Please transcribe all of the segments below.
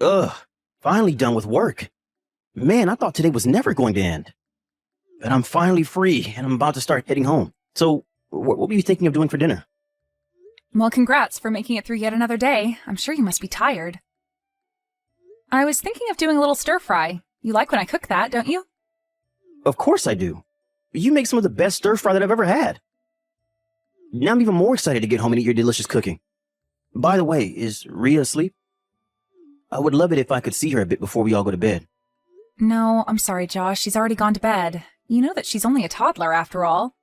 Ugh, finally done with work. Man, I thought today was never going to end. But I'm finally free and I'm about to start heading home. So, what were you thinking of doing for dinner? Well, congrats for making it through yet another day. I'm sure you must be tired. I was thinking of doing a little stir-fry. You like when I cook that, don't you? Of course I do. You make some of the best stir fry that I've ever had. Now I'm even more excited to get home and eat your delicious cooking. By the way, is Rhea asleep? I would love it if I could see her a bit before we all go to bed. No, I'm sorry, Josh. She's already gone to bed. You know that she's only a toddler after all.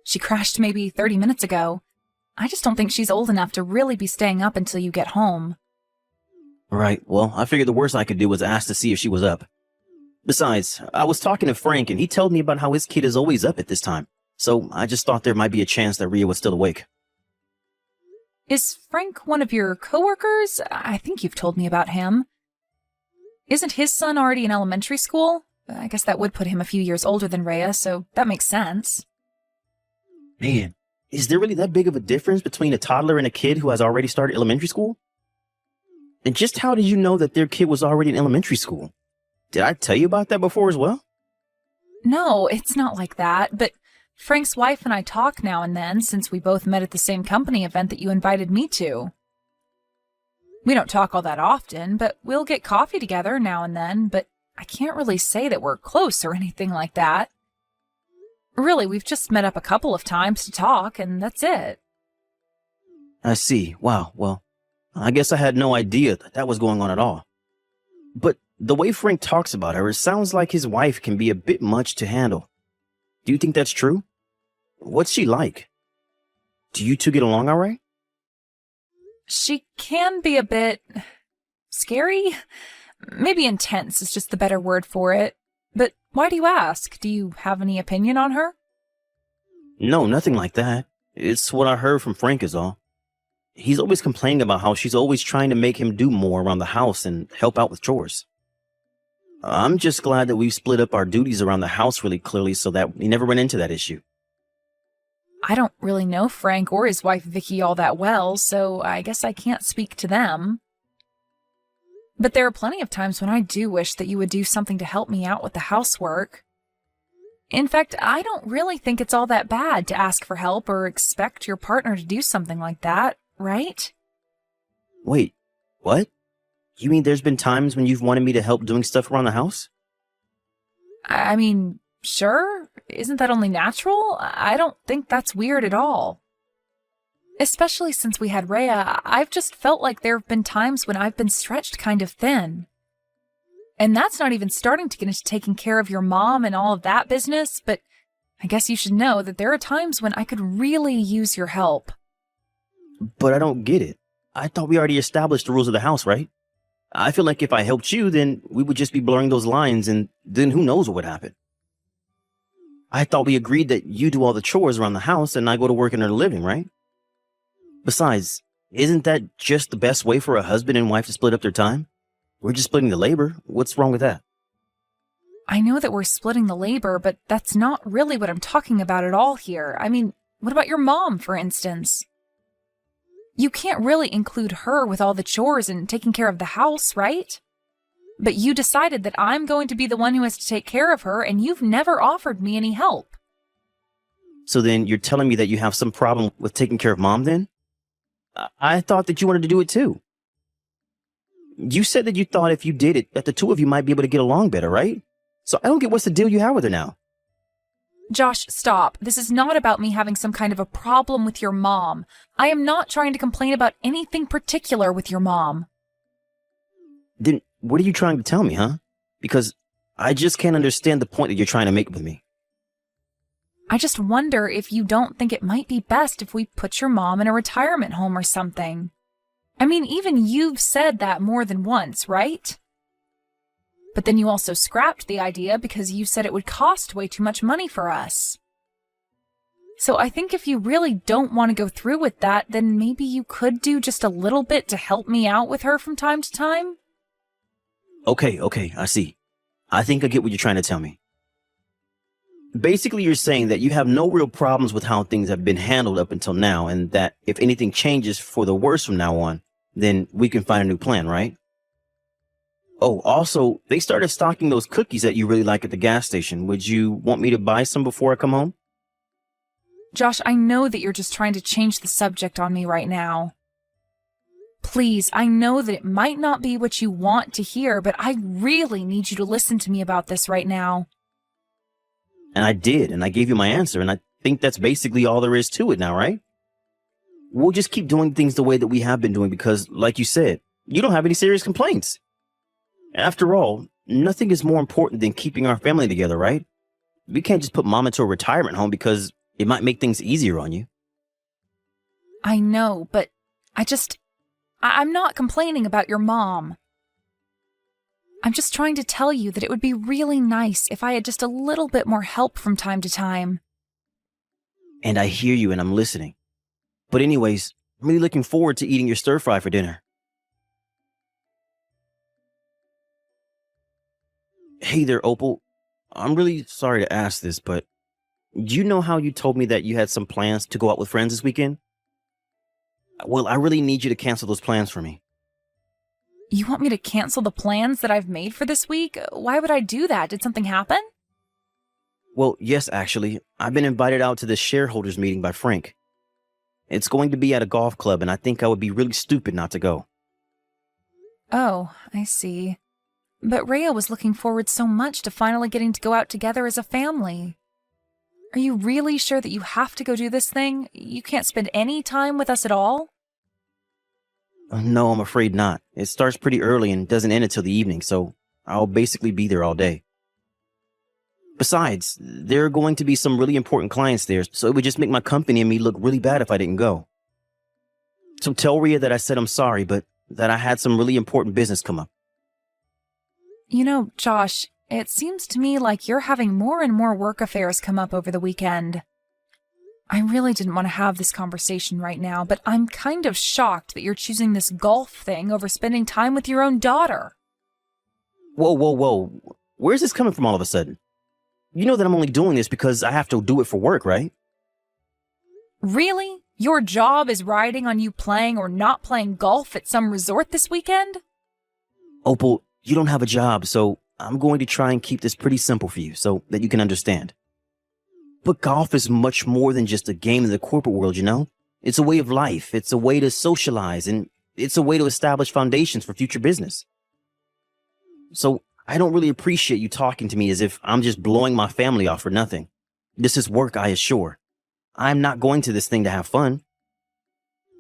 She crashed maybe 30 minutes ago. I just don't think she's old enough to really be staying up until you get home. Right, well, I figured the worst I could do was ask to see if she was up. Besides, I was talking to Frank and he told me about how his kid is always up at this time. So I just thought there might be a chance that Rhea was still awake. Is Frank one of your coworkers? I think you've told me about him. Isn't his son already in elementary school? I guess that would put him a few years older than Rhea, so that makes sense. Man, is there really that big of a difference between a toddler and a kid who has already started elementary school? And just how did you know that their kid was already in elementary school? Did I tell you about that before as well? No, it's not like that, but Frank's wife and I talk now and then since we both met at the same company event that you invited me to. We don't talk all that often, but we'll get coffee together now and then, but I can't really say that we're close or anything like that. Really, we've just met up a couple of times to talk, and that's it. I see. Wow, well, I guess I had no idea that was going on at all. But the way Frank talks about her, it sounds like his wife can be a bit much to handle. Do you think that's true? What's she like? Do you two get along all right? She can be a bit scary. Maybe intense is just the better word for it. But why do you ask? Do you have any opinion on her? No, nothing like that. It's what I heard from Frank is all. He's always complaining about how she's always trying to make him do more around the house and help out with chores. I'm just glad that we've split up our duties around the house really clearly so that we never run into that issue. I don't really know Frank or his wife Vicky all that well, so I guess I can't speak to them. But there are plenty of times when I do wish that you would do something to help me out with the housework. In fact, I don't really think it's all that bad to ask for help or expect your partner to do something like that, right? Wait, what? You mean there's been times when you've wanted me to help doing stuff around the house? I mean, sure. Isn't that only natural? I don't think that's weird at all. Especially since we had Rhea, I've just felt like there have been times when I've been stretched kind of thin. And that's not even starting to get into taking care of your mom and all of that business, but I guess you should know that there are times when I could really use your help. But I don't get it. I thought we already established the rules of the house, right? I feel like if I helped you, then we would just be blurring those lines, and then who knows what would happen. I thought we agreed that you do all the chores around the house and I go to work and earn a living, right? Besides, isn't that just the best way for a husband and wife to split up their time? We're just splitting the labor. What's wrong with that? I know that we're splitting the labor, but that's not really what I'm talking about at all here. I mean, what about your mom, for instance? You can't really include her with all the chores and taking care of the house, right? But you decided that I'm going to be the one who has to take care of her, and you've never offered me any help. So then you're telling me that you have some problem with taking care of mom then? I thought that you wanted to do it too. You said that you thought if you did it, that the two of you might be able to get along better, right? So I don't get what's the deal you have with her now. Josh, stop. This is not about me having some kind of a problem with your mom. I am not trying to complain about anything particular with your mom. Then what are you trying to tell me, huh? Because I just can't understand the point that you're trying to make with me. I just wonder if you don't think it might be best if we put your mom in a retirement home or something. I mean, even you've said that more than once, right? But then you also scrapped the idea because you said it would cost way too much money for us. So I think if you really don't want to go through with that, then maybe you could do just a little bit to help me out with her from time to time? Okay, I see. I think I get what you're trying to tell me. Basically, you're saying that you have no real problems with how things have been handled up until now, and that if anything changes for the worse from now on, then we can find a new plan, right? Oh, also, they started stocking those cookies that you really like at the gas station. Would you want me to buy some before I come home? Josh, I know that you're just trying to change the subject on me right now. Please, I know that it might not be what you want to hear, but I really need you to listen to me about this right now. And I did, and I gave you my answer, and I think that's basically all there is to it now, right? We'll just keep doing things the way that we have been doing because, like you said, you don't have any serious complaints. After all, nothing is more important than keeping our family together, right? We can't just put mom into a retirement home because it might make things easier on you. I know, but I'm not complaining about your mom. I'm just trying to tell you that it would be really nice if I had just a little bit more help from time to time. And I hear you and I'm listening. But anyways, I'm really looking forward to eating your stir fry for dinner. Hey there, Opal. I'm really sorry to ask this, but do you know how you told me that you had some plans to go out with friends this weekend? Well, I really need you to cancel those plans for me. You want me to cancel the plans that I've made for this week? Why would I do that? Did something happen? Well, yes, actually. I've been invited out to this shareholders meeting by Frank. It's going to be at a golf club, and I think I would be really stupid not to go. Oh, I see. But Rhea was looking forward so much to finally getting to go out together as a family. Are you really sure that you have to go do this thing? You can't spend any time with us at all? No, I'm afraid not. It starts pretty early and doesn't end until the evening, so I'll basically be there all day. Besides, there are going to be some really important clients there, so it would just make my company and me look really bad if I didn't go. So tell Rhea that I said I'm sorry, but that I had some really important business come up. You know, Josh, it seems to me like you're having more and more work affairs come up over the weekend. I really didn't want to have this conversation right now, but I'm kind of shocked that you're choosing this golf thing over spending time with your own daughter. Whoa. Where's this coming from all of a sudden? You know that I'm only doing this because I have to do it for work, right? Really? Your job is riding on you playing or not playing golf at some resort this weekend? Opal, you don't have a job, so I'm going to try and keep this pretty simple for you so that you can understand. But golf is much more than just a game in the corporate world, you know? It's a way of life. It's a way to socialize, and it's a way to establish foundations for future business. So I don't really appreciate you talking to me as if I'm just blowing my family off for nothing. This is work, I assure. I'm not going to this thing to have fun.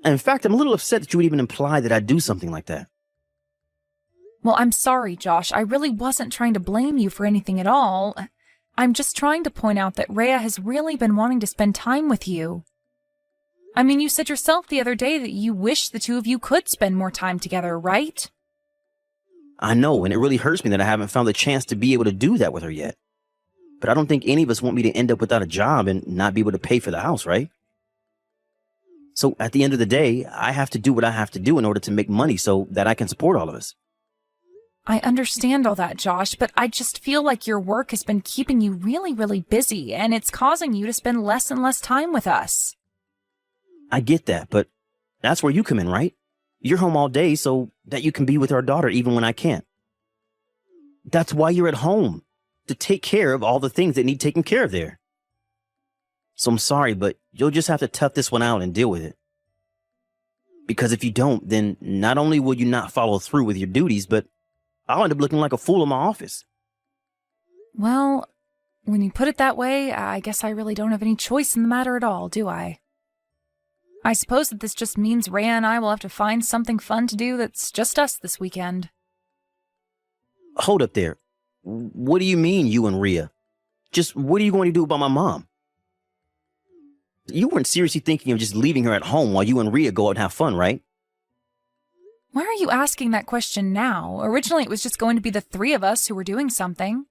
And in fact, I'm a little upset that you would even imply that I'd do something like that. Well, I'm sorry, Josh. I really wasn't trying to blame you for anything at all. I'm just trying to point out that Rhea has really been wanting to spend time with you. I mean, you said yourself the other day that you wish the two of you could spend more time together, right? I know, and it really hurts me that I haven't found the chance to be able to do that with her yet. But I don't think any of us want me to end up without a job and not be able to pay for the house, right? So at the end of the day, I have to do what I have to do in order to make money so that I can support all of us. I understand all that, Josh, but I just feel like your work has been keeping you really, really busy, and it's causing you to spend less and less time with us. I get that, but that's where you come in, right? You're home all day so that you can be with our daughter even when I can't. That's why you're at home, to take care of all the things that need taken care of there. So I'm sorry, but you'll just have to tough this one out and deal with it. Because if you don't, then not only will you not follow through with your duties, but I'll end up looking like a fool in my office. Well, when you put it that way, I guess I really don't have any choice in the matter at all, do I? I suppose that this just means Rhea and I will have to find something fun to do that's just us this weekend. Hold up there. What do you mean, you and Rhea? Just what are you going to do about my mom? You weren't seriously thinking of just leaving her at home while you and Rhea go out and have fun, right? Why are you asking that question now? Originally, it was just going to be the three of us who were doing something.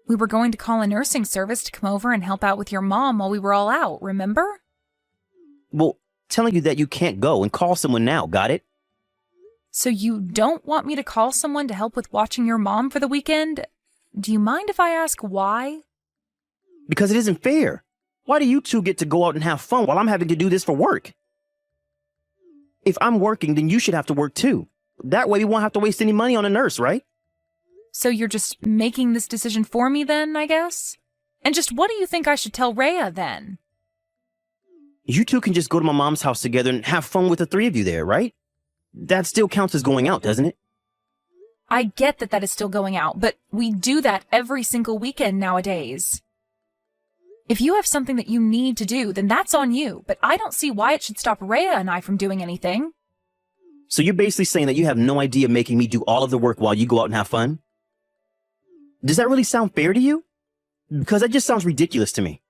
We were going to call a nursing service to come over and help out with your mom while we were all out, remember? Well, telling you that you can't go and call someone now, got it? So you don't want me to call someone to help with watching your mom for the weekend? Do you mind if I ask why? Because it isn't fair. Why do you two get to go out and have fun while I'm having to do this for work? If I'm working, then you should have to work too. That way we won't have to waste any money on a nurse, right? So you're just making this decision for me then, I guess? And just what do you think I should tell Rhea then? You two can just go to my mom's house together and have fun with the three of you there, right? That still counts as going out, doesn't it? I get that is still going out, but we do that every single weekend nowadays. If you have something that you need to do, then that's on you, but I don't see why it should stop Rhea and I from doing anything. So you're basically saying that you have no idea making me do all of the work while you go out and have fun? Does that really sound fair to you? Because that just sounds ridiculous to me.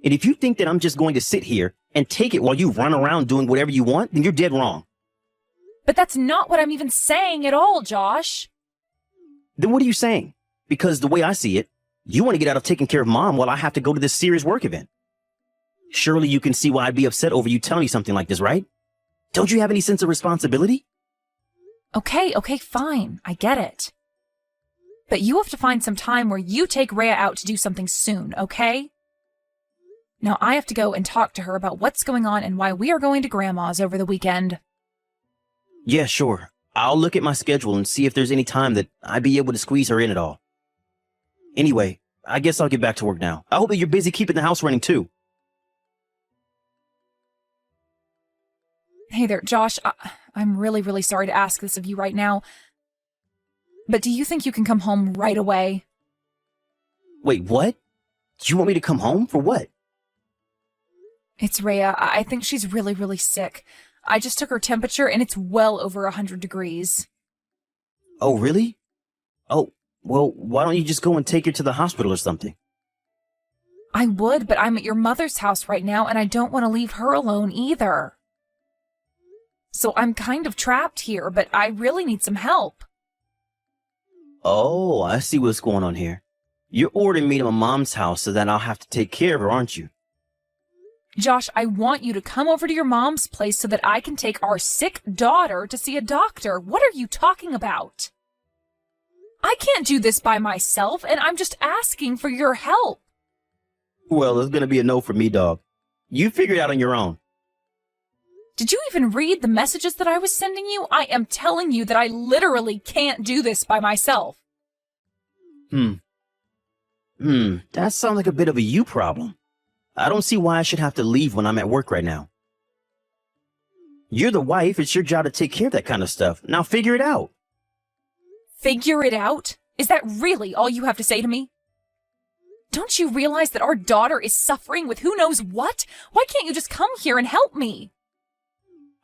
And if you think that I'm just going to sit here and take it while you run around doing whatever you want, then you're dead wrong. But that's not what I'm even saying at all, Josh. Then what are you saying? Because the way I see it, you want to get out of taking care of Mom while I have to go to this serious work event. Surely you can see why I'd be upset over you telling me something like this, right? Don't you have any sense of responsibility? Okay, fine. I get it. But you have to find some time where you take Rhea out to do something soon, okay? Now I have to go and talk to her about what's going on and why we are going to Grandma's over the weekend. Yeah, sure. I'll look at my schedule and see if there's any time that I'd be able to squeeze her in at all. Anyway, I guess I'll get back to work now. I hope that you're busy keeping the house running too. Hey there, Josh. I'm really sorry to ask this of you right now. But do you think you can come home right away? Wait, what? You want me to come home for what? It's Rhea. I think she's really sick. I just took her temperature and it's well over 100 degrees. Oh, really? Oh, well, why don't you just go and take her to the hospital or something? I would, but I'm at your mother's house right now and I don't want to leave her alone either. So I'm kind of trapped here, but I really need some help. Oh, I see what's going on here. You're ordering me to my mom's house so that I'll have to take care of her, aren't you? Josh, I want you to come over to your mom's place so that I can take our sick daughter to see a doctor. What are you talking about? I can't do this by myself, and I'm just asking for your help. Well, it's gonna be a no for me, dog. You figure it out on your own. Did you even read the messages that I was sending you? I am telling you that I literally can't do this by myself. That sounds like a bit of a you problem. I don't see why I should have to leave when I'm at work right now. You're the wife. It's your job to take care of that kind of stuff. Now figure it out. Figure it out? Is that really all you have to say to me? Don't you realize that our daughter is suffering with who knows what? Why can't you just come here and help me?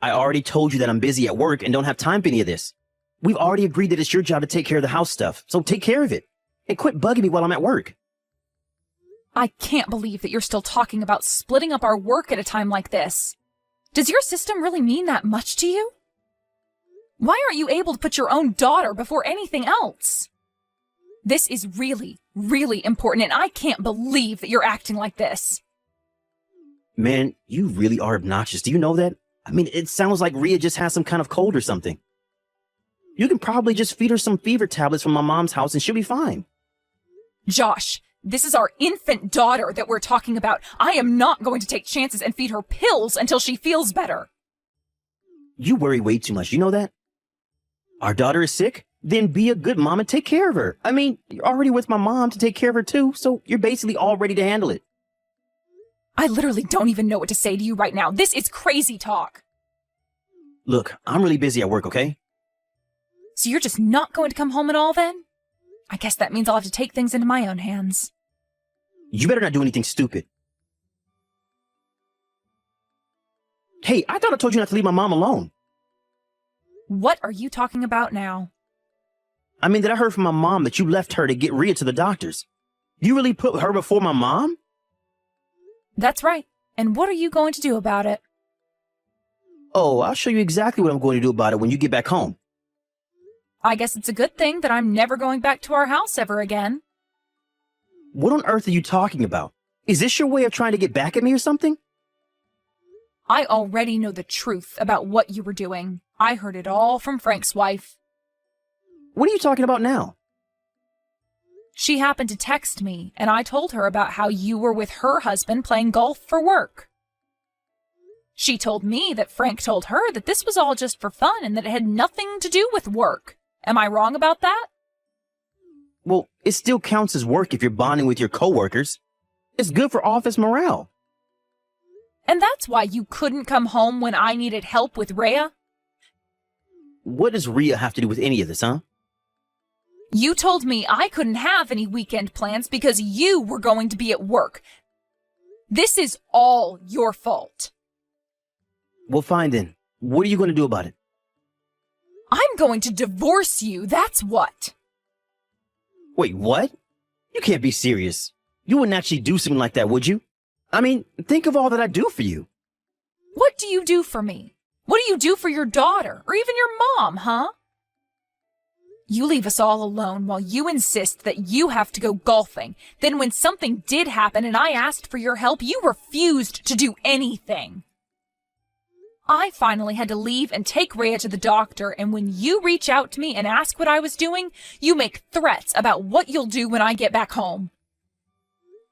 I already told you that I'm busy at work and don't have time for any of this. We've already agreed that it's your job to take care of the house stuff, so take care of it. And quit bugging me while I'm at work. I can't believe that you're still talking about splitting up our work at a time like this. Does your system really mean that much to you? Why aren't you able to put your own daughter before anything else? This is really important, and I can't believe that you're acting like this. Man, you really are obnoxious. Do you know that? I mean, it sounds like Rhea just has some kind of cold or something. You can probably just feed her some fever tablets from my mom's house and she'll be fine. Josh, this is our infant daughter that we're talking about. I am not going to take chances and feed her pills until she feels better. You worry way too much. You know that? Our daughter is sick? Then be a good mom and take care of her. I mean, you're already with my mom to take care of her too, so you're basically all ready to handle it. I literally don't even know what to say to you right now. This is crazy talk. Look, I'm really busy at work, okay? So you're just not going to come home at all then? I guess that means I'll have to take things into my own hands. You better not do anything stupid. Hey, I thought I told you not to leave my mom alone. What are you talking about now? I mean, that I heard from my mom that you left her to get Rhea to the doctors. You really put her before my mom? That's right. And what are you going to do about it? Oh, I'll show you exactly what I'm going to do about it when you get back home. I guess it's a good thing that I'm never going back to our house ever again. What on earth are you talking about? Is this your way of trying to get back at me or something? I already know the truth about what you were doing. I heard it all from Frank's wife. What are you talking about now? She happened to text me, and I told her about how you were with her husband playing golf for work. She told me that Frank told her that this was all just for fun and that it had nothing to do with work. Am I wrong about that? Well, it still counts as work if you're bonding with your coworkers. It's good for office morale. And that's why you couldn't come home when I needed help with Rhea? What does Rhea have to do with any of this, huh? You told me I couldn't have any weekend plans because you were going to be at work. This is all your fault. Well, fine then. What are you going to do about it? I'm going to divorce you, that's what. Wait, what? You can't be serious. You wouldn't actually do something like that, would you? I mean, think of all that I do for you. What do you do for me? What do you do for your daughter, or even your mom, huh? You leave us all alone while you insist that you have to go golfing. Then when something did happen and I asked for your help, you refused to do anything. I finally had to leave and take Rhea to the doctor, and when you reach out to me and ask what I was doing, you make threats about what you'll do when I get back home.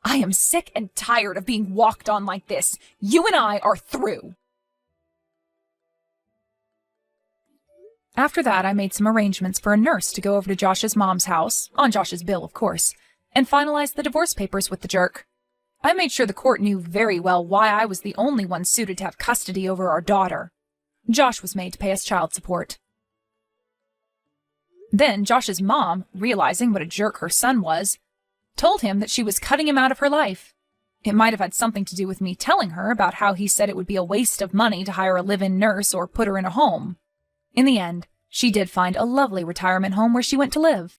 I am sick and tired of being walked on like this. You and I are through. After that, I made some arrangements for a nurse to go over to Josh's mom's house, on Josh's bill, of course, and finalize the divorce papers with the jerk. I made sure the court knew very well why I was the only one suited to have custody over our daughter. Josh was made to pay us child support. Then Josh's mom, realizing what a jerk her son was, told him that she was cutting him out of her life. It might have had something to do with me telling her about how he said it would be a waste of money to hire a live-in nurse or put her in a home. In the end, she did find a lovely retirement home where she went to live.